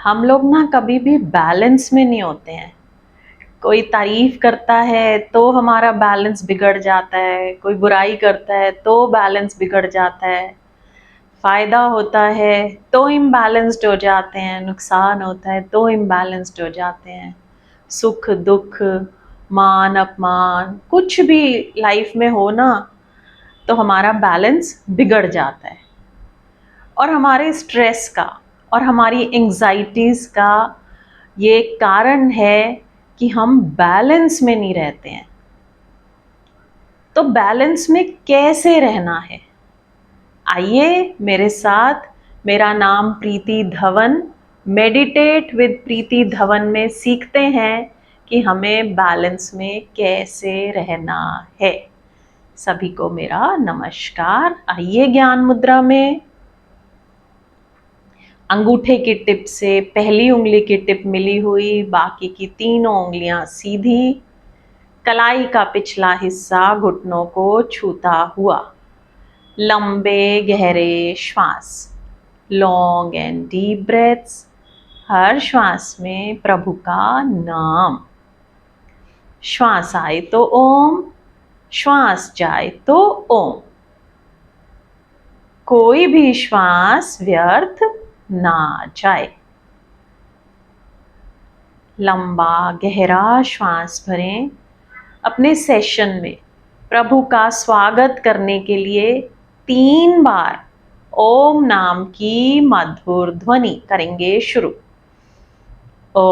हम लोग ना कभी भी बैलेंस में नहीं होते हैं। कोई तारीफ करता है तो हमारा बैलेंस बिगड़ जाता है, कोई बुराई करता है तो बैलेंस बिगड़ जाता है। फायदा होता है तो इम्बैलेंस्ड हो जाते हैं, नुकसान होता है तो इम्बैलेंस्ड हो जाते हैं। सुख दुख, मान अपमान, कुछ भी लाइफ में हो ना, तो हमारा बैलेंस बिगड़ जाता है। और हमारे स्ट्रेस का और हमारी एंग्जाइटीज़ का ये कारण है कि हम बैलेंस में नहीं रहते हैं। तो बैलेंस में कैसे रहना है, आइए मेरे साथ। मेरा नाम प्रीति धवन, मेडिटेट विद प्रीति धवन में सीखते हैं कि हमें बैलेंस में कैसे रहना है। सभी को मेरा नमस्कार। आइए ज्ञान मुद्रा में। अंगूठे की टिप से पहली उंगली की टिप मिली हुई, बाकी की तीनों उंगलियां सीधी, कलाई का पिछला हिस्सा घुटनों को छूता हुआ। लंबे गहरे श्वास, लॉन्ग एंड डीप ब्रेथ्स। हर श्वास में प्रभु का नाम। श्वास आए तो ओम, श्वास जाए तो ओम। कोई भी श्वास व्यर्थ ना जाए। लंबा गहरा श्वास भरें। अपने सेशन में प्रभु का स्वागत करने के लिए 3 बार ओम नाम की मधुर ध्वनि करेंगे शुरू। ओ,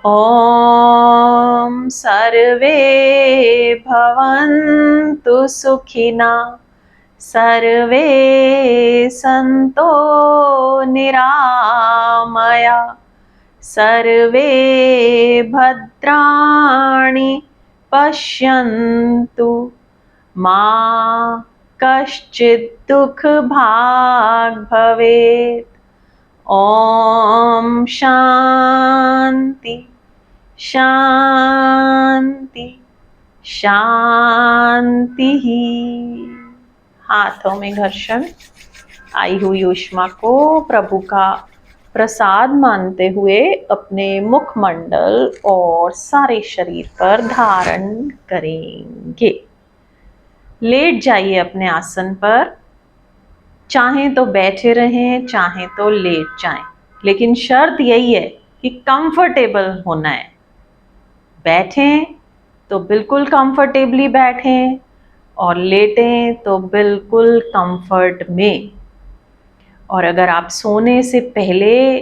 ॐ सर्वे भवन्तु सुखिनः, सर्वे सन्तो निरामया, सर्वे भद्राणि पश्यन्तु, मा कश्चित् दुःखभाग् भवेत्। ॐ शान्ति शांति शांति ही। हाथों में घर्षण। आई हुई ऊष्मा को प्रभु का प्रसाद मानते हुए अपने मुखमंडल और सारे शरीर पर धारण करेंगे। लेट जाइए अपने आसन पर। चाहें तो बैठे रहें, चाहें तो लेट जाएं, लेकिन शर्त यही है कि कंफर्टेबल होना है। बैठें तो बिल्कुल कंफर्टेबली बैठें और लेटें तो बिल्कुल कंफर्ट में। और अगर आप सोने से पहले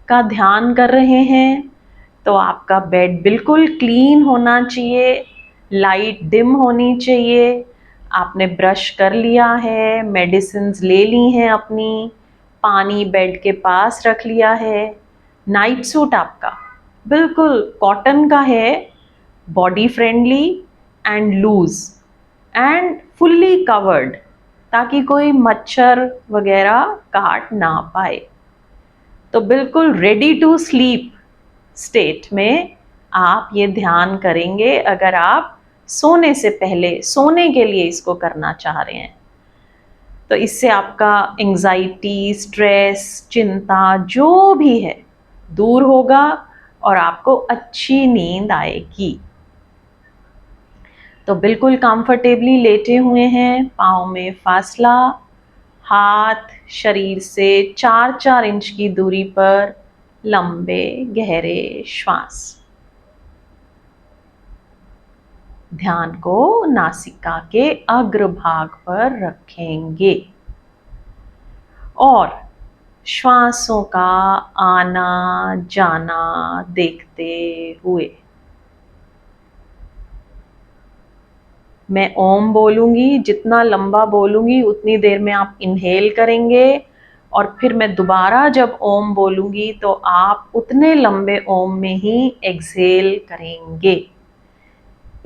का ध्यान कर रहे हैं तो आपका बेड बिल्कुल क्लीन होना चाहिए, लाइट डिम होनी चाहिए। आपने ब्रश कर लिया है, मेडिसिन्स ले ली हैं अपनी, पानी बेड के पास रख लिया है। नाइट सूट आपका बिल्कुल कॉटन का है, body friendly and loose and fully covered, ताकि कोई मच्छर वगैरह काट ना पाए। तो बिल्कुल रेडी टू स्लीप स्टेट में आप ये ध्यान करेंगे अगर आप सोने से पहले, सोने के लिए इसको करना चाह रहे हैं। तो इससे आपका एंग्जाइटी, स्ट्रेस, चिंता जो भी है दूर होगा और आपको अच्छी नींद आएगी। तो बिल्कुल कंफर्टेबली लेटे हुए हैं, पाँव में फासला, हाथ शरीर से 4-4 इंच की दूरी पर, लंबे गहरे श्वास। ध्यान को नासिका के अग्रभाग पर रखेंगे और श्वासों का आना जाना देखते हुए मैं ओम बोलूँगी, जितना लंबा बोलूँगी उतनी देर में आप इनहेल करेंगे और फिर मैं दोबारा जब ओम बोलूँगी तो आप उतने लंबे ओम में ही एक्सहेल करेंगे।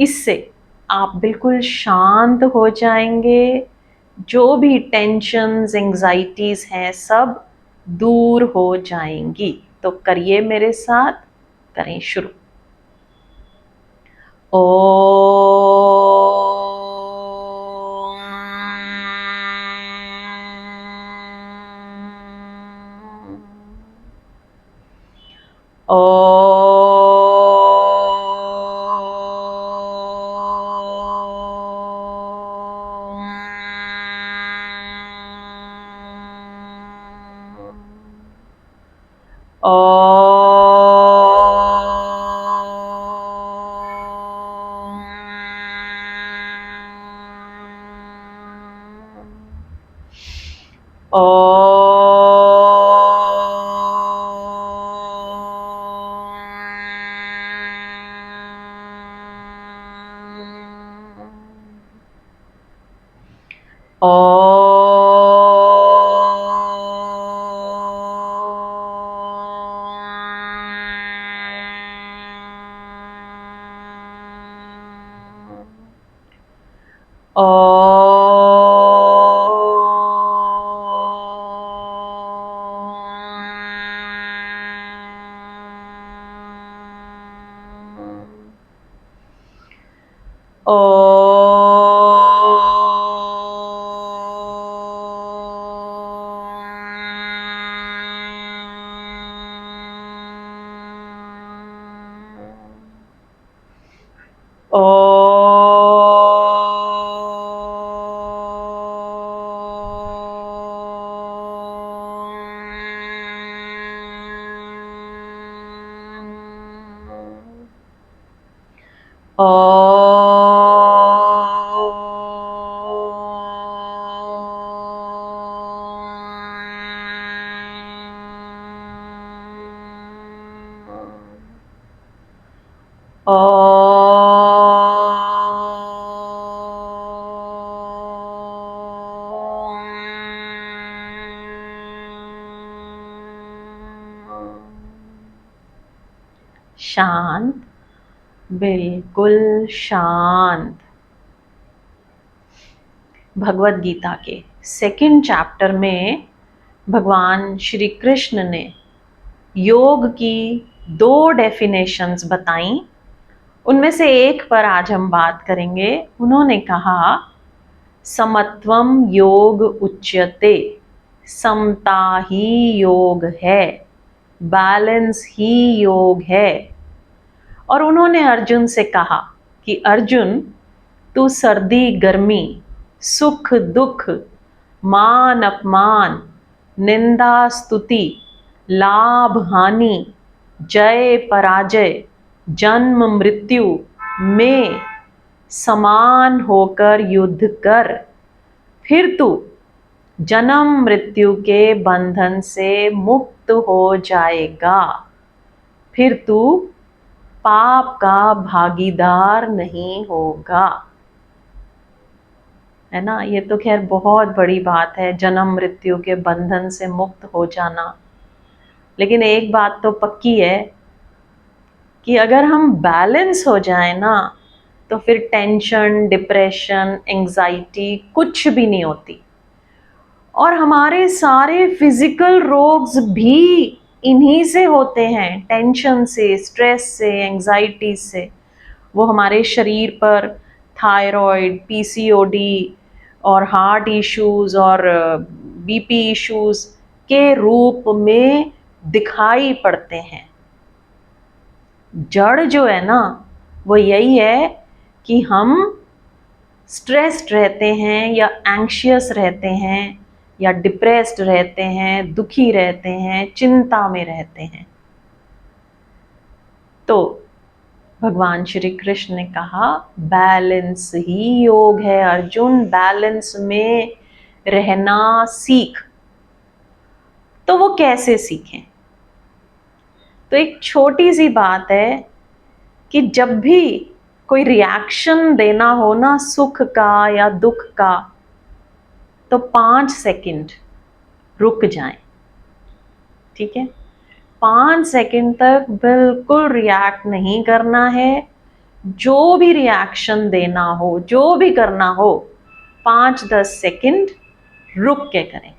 इससे आप बिल्कुल शांत हो जाएंगे, जो भी टेंशन्स, एंग्जाइटीज हैं सब दूर हो जाएंगी। तो करिए मेरे साथ, करें शुरू। ओ शांत, बिल्कुल शांत। भगवत गीता के सेकंड चैप्टर में भगवान श्री कृष्ण ने योग की 2 डेफिनेशंस बताई। उनमें से एक पर आज हम बात करेंगे। उन्होंने कहा, समत्वम योग उच्यते, समता ही योग है, बैलेंस ही योग है। और उन्होंने अर्जुन से कहा कि अर्जुन, तू सर्दी गर्मी, सुख दुख, मान अपमान, निंदा स्तुति, लाभ हानि, जय पराजय, जन्म मृत्यु में समान होकर युद्ध कर, फिर तू जन्म मृत्यु के बंधन से मुक्त हो जाएगा, फिर तू पाप का भागीदार नहीं होगा। है ना, ये तो खैर बहुत बड़ी बात है, जन्म मृत्यु के बंधन से मुक्त हो जाना। लेकिन एक बात तो पक्की है कि अगर हम बैलेंस हो जाए ना, तो फिर टेंशन, डिप्रेशन, एंग्जाइटी कुछ भी नहीं होती। और हमारे सारे फिजिकल रोग्स भी इन्हीं से होते हैं, टेंशन से, स्ट्रेस से, एंग्जाइटी से। वो हमारे शरीर पर थायराइड, पीसीओडी और हार्ट इश्यूज और बीपी इश्यूज के रूप में दिखाई पड़ते हैं। जड़ जो है ना, वो यही है कि हम स्ट्रेस्ड रहते हैं या एंग्शियस रहते हैं या डिप्रेस्ड रहते हैं, दुखी रहते हैं, चिंता में रहते हैं। तो भगवान श्री कृष्ण ने कहा, बैलेंस ही योग है अर्जुन, बैलेंस में रहना सीख। तो वो कैसे सीखें? तो एक छोटी सी बात है कि जब भी कोई रिएक्शन देना हो ना सुख का या दुख का, तो 5 सेकंड रुक जाएं। ठीक है, 5 सेकंड तक बिल्कुल रिएक्ट नहीं करना है। जो भी रिएक्शन देना हो, जो भी करना हो, 5-10 सेकंड रुक के करें।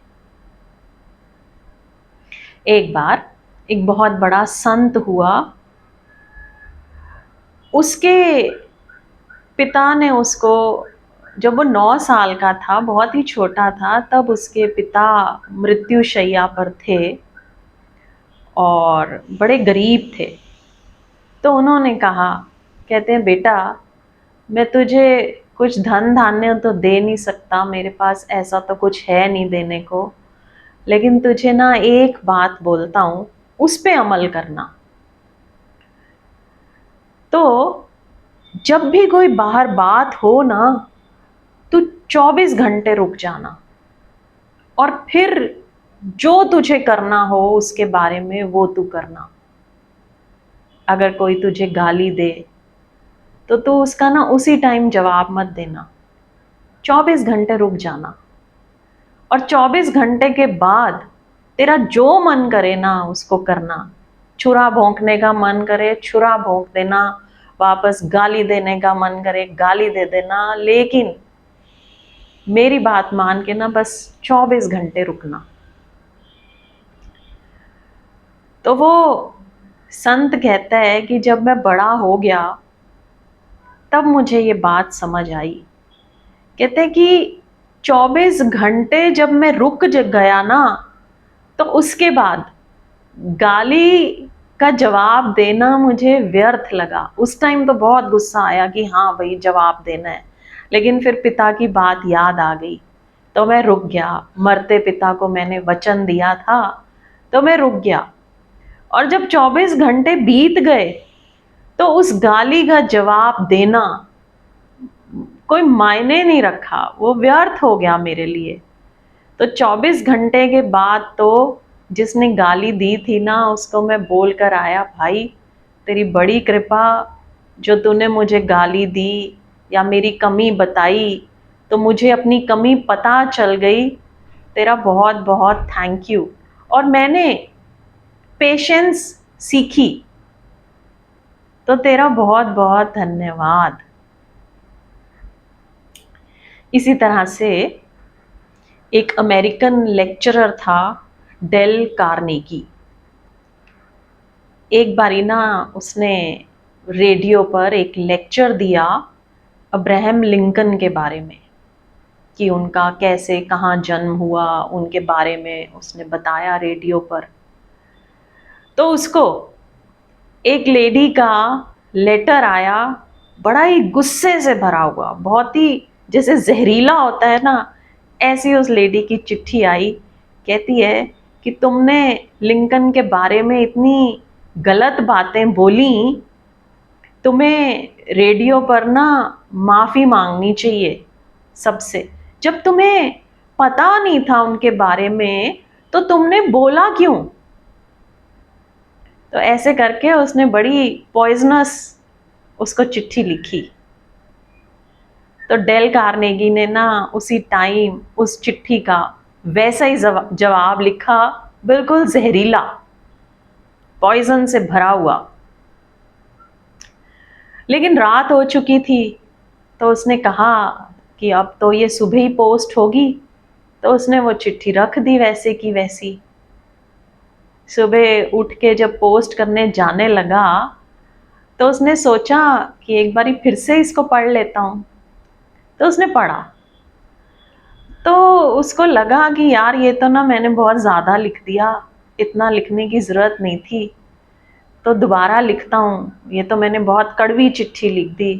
एक बार एक बहुत बड़ा संत हुआ, उसके पिता ने उसको, जब वो 9 साल का था, बहुत ही छोटा था, तब उसके पिता मृत्युशैया पर थे और बड़े गरीब थे। तो उन्होंने कहा, कहते हैं बेटा, मैं तुझे कुछ धन धान्य तो दे नहीं सकता, मेरे पास ऐसा तो कुछ है नहीं देने को, लेकिन तुझे ना एक बात बोलता हूँ, उस पे अमल करना। तो जब भी कोई बाहर बात हो ना, तो 24 घंटे रुक जाना और फिर जो तुझे करना हो उसके बारे में वो तू करना। अगर कोई तुझे गाली दे तो तू उसका ना उसी टाइम जवाब मत देना, 24 घंटे रुक जाना। और 24 घंटे के बाद तेरा जो मन करे ना उसको करना। छुरा भोंकने का मन करे छुरा भोंक देना, वापस गाली देने का मन करे गाली दे देना, लेकिन मेरी बात मान के ना बस 24 घंटे रुकना। तो वो संत कहता है कि जब मैं बड़ा हो गया तब मुझे ये बात समझ आई। कहते हैं कि 24 घंटे जब मैं रुक गया ना, तो उसके बाद गाली का जवाब देना मुझे व्यर्थ लगा। उस टाइम तो बहुत गुस्सा आया कि हाँ भाई जवाब देना है, लेकिन फिर पिता की बात याद आ गई तो मैं रुक गया। मरते पिता को मैंने वचन दिया था, तो मैं रुक गया। और जब 24 घंटे बीत गए तो उस गाली का जवाब देना कोई मायने नहीं रखा, वो व्यर्थ हो गया मेरे लिए। तो 24 घंटे के बाद तो जिसने गाली दी थी ना, उसको मैं बोल कर आया, भाई तेरी बड़ी कृपा, जो तूने मुझे गाली दी या मेरी कमी बताई तो मुझे अपनी कमी पता चल गई, तेरा बहुत बहुत थैंक यू। और मैंने पेशेंस सीखी, तो तेरा बहुत बहुत धन्यवाद। इसी तरह से एक अमेरिकन लेक्चरर था, डेल कार्नेगी। एक बारी ना उसने रेडियो पर एक लेक्चर दिया अब्राहम लिंकन के बारे में, कि उनका कैसे कहाँ जन्म हुआ, उनके बारे में उसने बताया रेडियो पर। तो उसको एक लेडी का लेटर आया, बड़ा ही गुस्से से भरा हुआ, बहुत ही जैसे जहरीला होता है ना, ऐसी उस लेडी की चिट्ठी आई। कहती है कि तुमने लिंकन के बारे में इतनी गलत बातें बोली, तुम्हें रेडियो पर ना माफ़ी मांगनी चाहिए सबसे। जब तुम्हें पता नहीं था उनके बारे में तो तुमने बोला क्यों? तो ऐसे करके उसने बड़ी पॉइजनस उसको चिट्ठी लिखी। तो डेल कार्नेगी ने ना उसी टाइम उस चिट्ठी का वैसा ही जवाब लिखा, बिल्कुल जहरीला, पॉइजन से भरा हुआ। लेकिन रात हो चुकी थी, तो उसने कहा कि अब तो ये सुबह ही पोस्ट होगी, तो उसने वो चिट्ठी रख दी वैसे की वैसी। सुबह उठ के जब पोस्ट करने जाने लगा तो उसने सोचा कि एक बारी फिर से इसको पढ़ लेता हूँ। तो उसने पढ़ा तो उसको लगा कि यार ये तो ना मैंने बहुत ज़्यादा लिख दिया, इतना लिखने की ज़रूरत नहीं थी, तो दोबारा लिखता हूँ। ये तो मैंने बहुत कड़वी चिट्ठी लिख दी,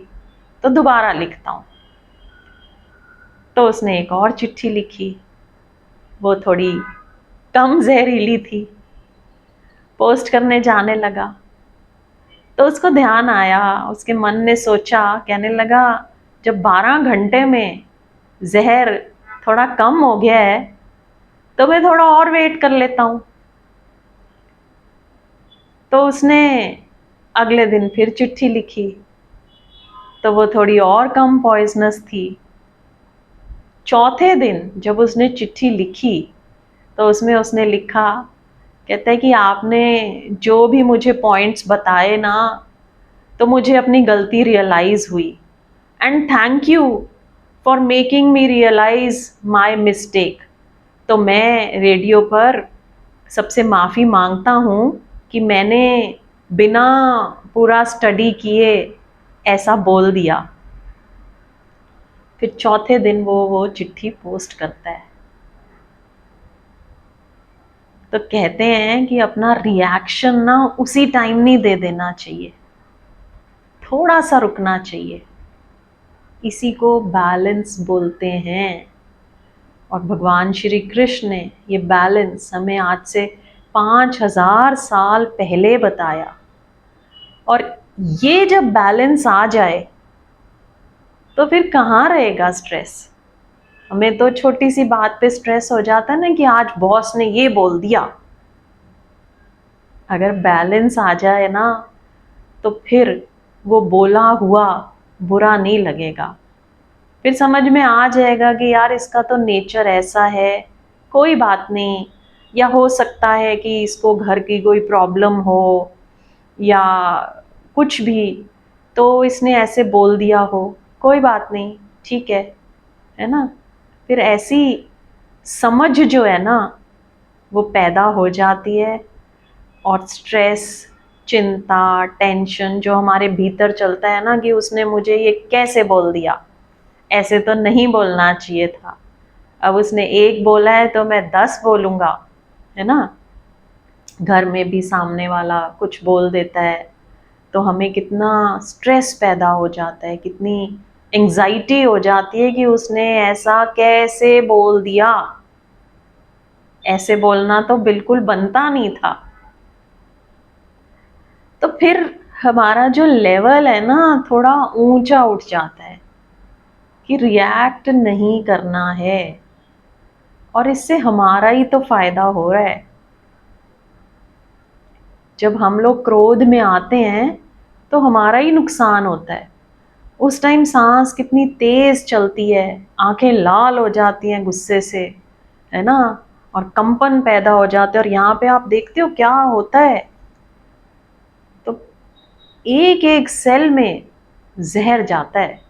तो दोबारा लिखता हूँ। तो उसने एक और चिट्ठी लिखी, वो थोड़ी कम जहरीली थी। पोस्ट करने जाने लगा तो उसको ध्यान आया, उसके मन ने सोचा, कहने लगा जब 12 घंटे में जहर थोड़ा कम हो गया है तो मैं थोड़ा और वेट कर लेता हूँ। तो उसने अगले दिन फिर चिट्ठी लिखी तो वो थोड़ी और कम पॉइजनस थी। चौथे दिन जब उसने चिट्ठी लिखी तो उसमें उसने लिखा, कहता है कि आपने जो भी मुझे पॉइंट्स बताए ना, तो मुझे अपनी गलती रियलाइज हुई, and thank you for making me realize my mistake. तो मैं रेडियो पर सबसे माफ़ी मांगता हूँ कि मैंने बिना पूरा स्टडी किए ऐसा बोल दिया। फिर चौथे दिन वो चिट्ठी पोस्ट करता है। तो कहते हैं कि अपना रिएक्शन ना उसी टाइम नहीं दे देना चाहिए, थोड़ा सा रुकना चाहिए। इसी को बैलेंस बोलते हैं। और भगवान श्री कृष्ण ने ये बैलेंस हमें आज से 5000 साल पहले बताया। और ये जब बैलेंस आ जाए तो फिर कहाँ रहेगा स्ट्रेस। हमें तो छोटी सी बात पे स्ट्रेस हो जाता है ना कि आज बॉस ने ये बोल दिया। अगर बैलेंस आ जाए ना तो फिर वो बोला हुआ बुरा नहीं लगेगा। फिर समझ में आ जाएगा कि यार इसका तो नेचर ऐसा है, कोई बात नहीं। या हो सकता है कि इसको घर की कोई प्रॉब्लम हो या कुछ भी, तो इसने ऐसे बोल दिया हो, कोई बात नहीं, ठीक है ना। फिर ऐसी समझ जो है ना वो पैदा हो जाती है। और स्ट्रेस, चिंता, टेंशन जो हमारे भीतर चलता है ना कि उसने मुझे ये कैसे बोल दिया, ऐसे तो नहीं बोलना चाहिए था, अब उसने एक बोला है तो मैं 10 बोलूँगा, है ना। घर में भी सामने वाला कुछ बोल देता है तो हमें कितना स्ट्रेस पैदा हो जाता है, कितनी एंग्जाइटी हो जाती है कि उसने ऐसा कैसे बोल दिया, ऐसे बोलना तो बिल्कुल बनता नहीं था। तो फिर हमारा जो लेवल है ना थोड़ा ऊंचा उठ जाता है कि रिएक्ट नहीं करना है, और इससे हमारा ही तो फायदा हो रहा है। जब हम लोग क्रोध में आते हैं तो हमारा ही नुकसान होता है। उस टाइम सांस कितनी तेज चलती है, आंखें लाल हो जाती हैं गुस्से से, है ना, और कंपन पैदा हो जाते हैं। और यहाँ पे आप देखते हो क्या होता है, तो एक एक सेल में जहर जाता है।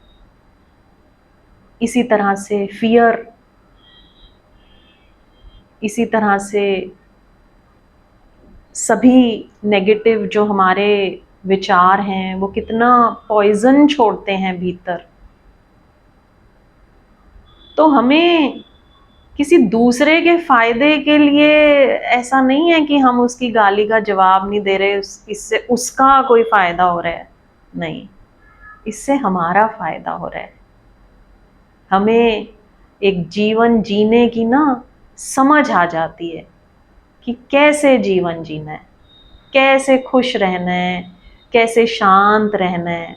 इसी तरह से फियर, इसी तरह से सभी नेगेटिव जो हमारे विचार हैं वो कितना पॉइजन छोड़ते हैं भीतर। तो हमें किसी दूसरे के फायदे के लिए ऐसा नहीं है कि हम उसकी गाली का जवाब नहीं दे रहे, इससे उसका कोई फायदा हो रहा है, नहीं, इससे हमारा फायदा हो रहा है। हमें एक जीवन जीने की ना समझ आ जाती है कि कैसे जीवन जीना है, कैसे खुश रहना है, कैसे शांत रहना है।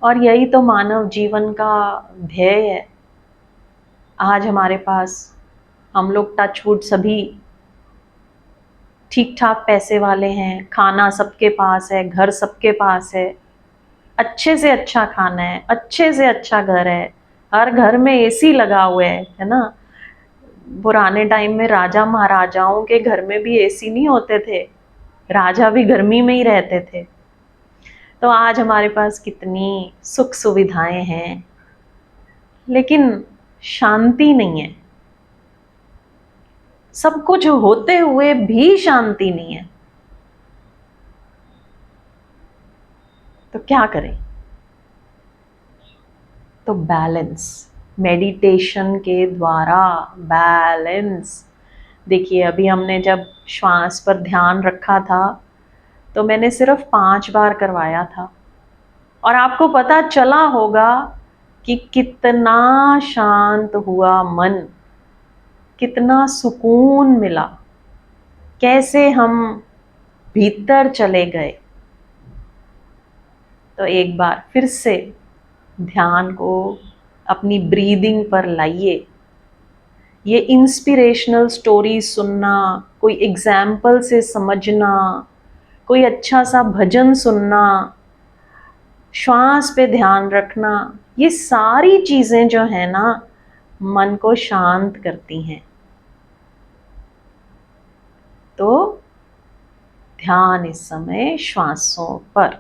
और यही तो मानव जीवन का ध्येय है। आज हमारे पास, हम लोग टचवुड सभी ठीक ठाक पैसे वाले हैं, खाना सबके पास है, घर सबके पास है, अच्छे से अच्छा खाना है, अच्छे से अच्छा घर है, हर घर में एसी लगा हुआ है ना। पुराने टाइम में राजा महाराजाओं के घर में भी एसी नहीं होते थे, राजा भी गर्मी में ही रहते थे। तो आज हमारे पास कितनी सुख सुविधाएं हैं, लेकिन शांति नहीं है। सब कुछ होते हुए भी शांति नहीं है। तो क्या करें। तो बैलेंस, मेडिटेशन के द्वारा बैलेंस। देखिए अभी हमने जब श्वास पर ध्यान रखा था तो मैंने सिर्फ 5 बार करवाया था, और आपको पता चला होगा कि कितना शांत हुआ मन, कितना सुकून मिला, कैसे हम भीतर चले गए। तो एक बार फिर से ध्यान को अपनी ब्रीदिंग पर लाइए। ये इंस्पिरेशनल स्टोरी सुनना, कोई एग्जाम्पल से समझना, कोई अच्छा सा भजन सुनना, श्वास पे ध्यान रखना, ये सारी चीजें जो है ना मन को शांत करती हैं। तो ध्यान इस समय श्वासों पर।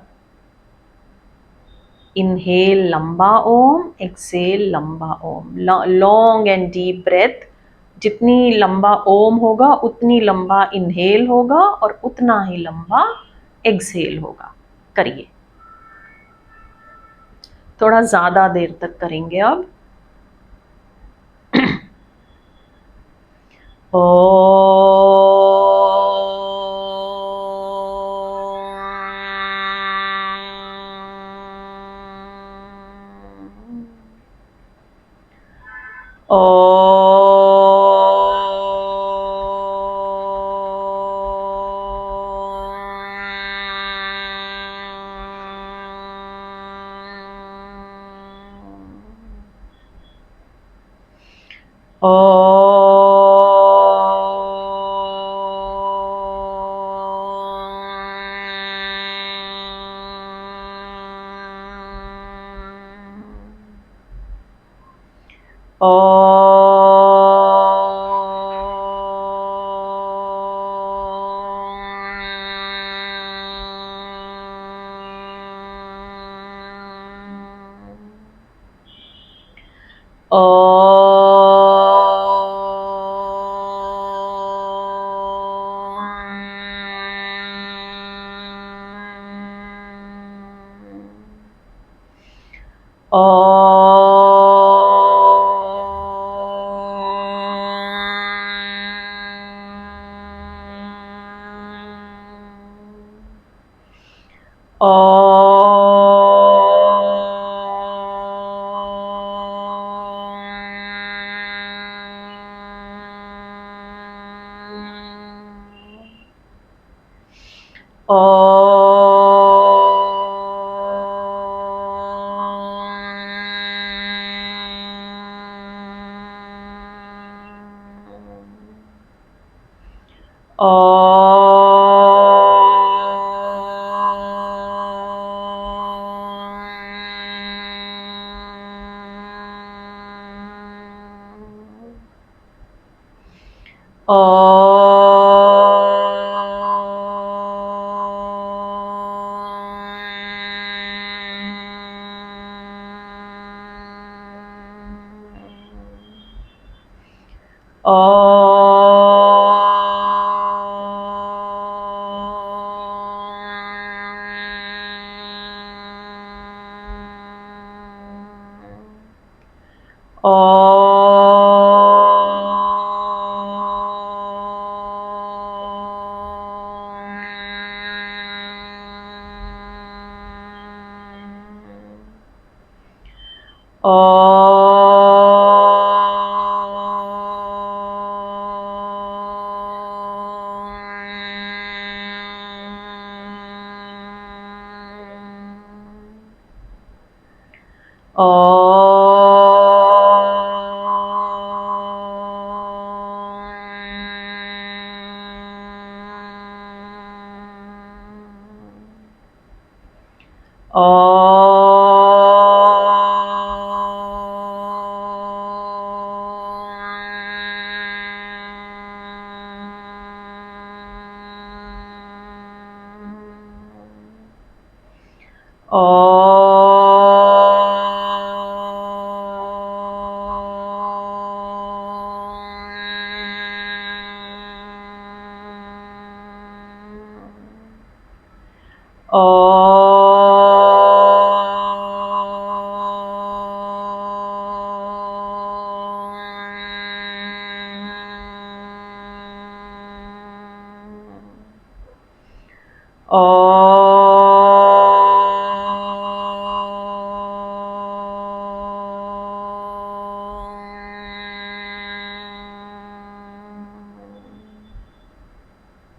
इनहेल लंबा ओम, एक्सेल लंबा ओम, लॉन्ग एंड डीप ब्रेथ। जितनी लंबा ओम होगा उतनी लंबा इनहेल होगा और उतना ही लंबा एक्सहेल होगा। करिए, थोड़ा ज्यादा देर तक करेंगे अब। ओ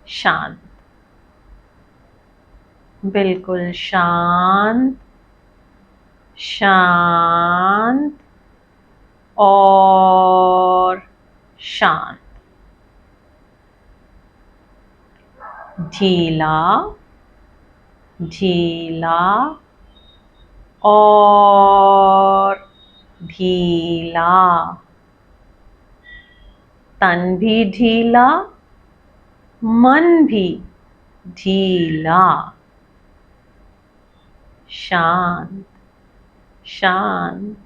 शांत, बिल्कुल शांत, शांत और शांत। ढीला ढीला और ढीला, तन भी ढीला, मन भी ढीला, शांत शांत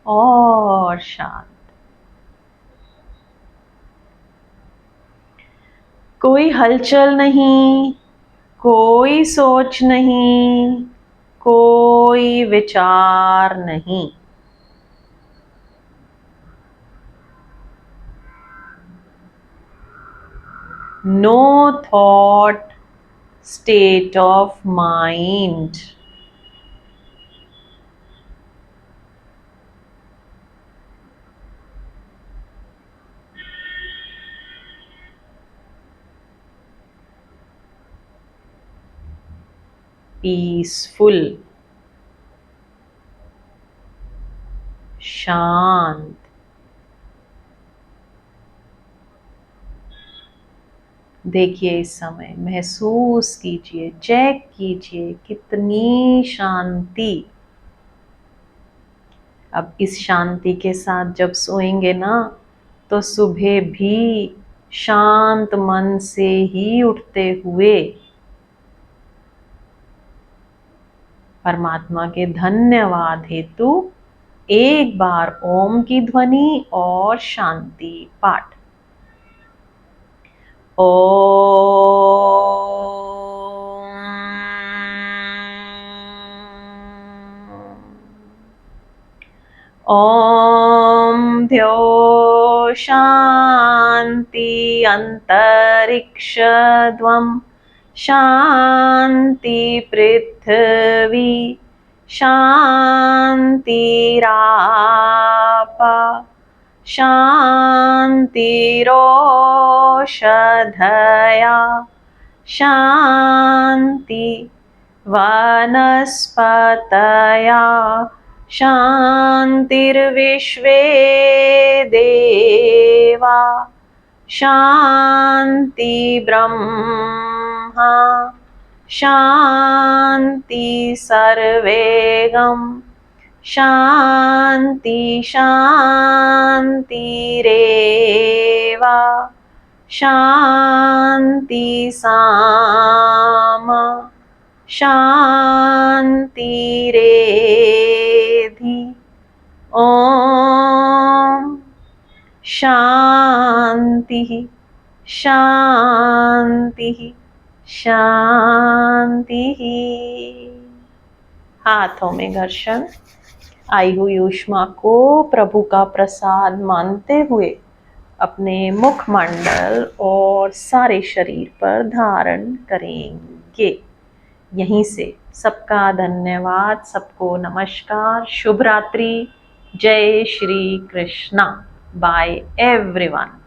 और शांत। कोई हलचल नहीं, कोई सोच नहीं, कोई विचार नहीं। No thought, state of mind. Peaceful, शांत। देखिए इस समय महसूस कीजिए, चेक कीजिए कितनी शांति। अब इस शांति के साथ जब सोएंगे ना, तो सुबह भी शांत मन से ही उठते हुए परमात्मा के धन्यवाद हेतु एक बार ओम की ध्वनि और शांति पाठ। ओम द्यो शांति अंतरिक्षध्वं शांति पृथ्वी शांतिरापा शांतिरोषधया शांति वनस्पतया शांतिर्विश्वे देवा शांति ब्रह्मा शांति सर्वेगम शांति शांतिरेवा शांति सामा शांतिरेधि। ओम शांति शांति शांति। हाथों में घर्षण। आई हुई ऊष्मा को प्रभु का प्रसाद मानते हुए अपने मुखमंडल और सारे शरीर पर धारण करेंगे। यहीं से सबका धन्यवाद, सबको नमस्कार, शुभ रात्रि, जय श्री कृष्णा, बाय एवरीवन।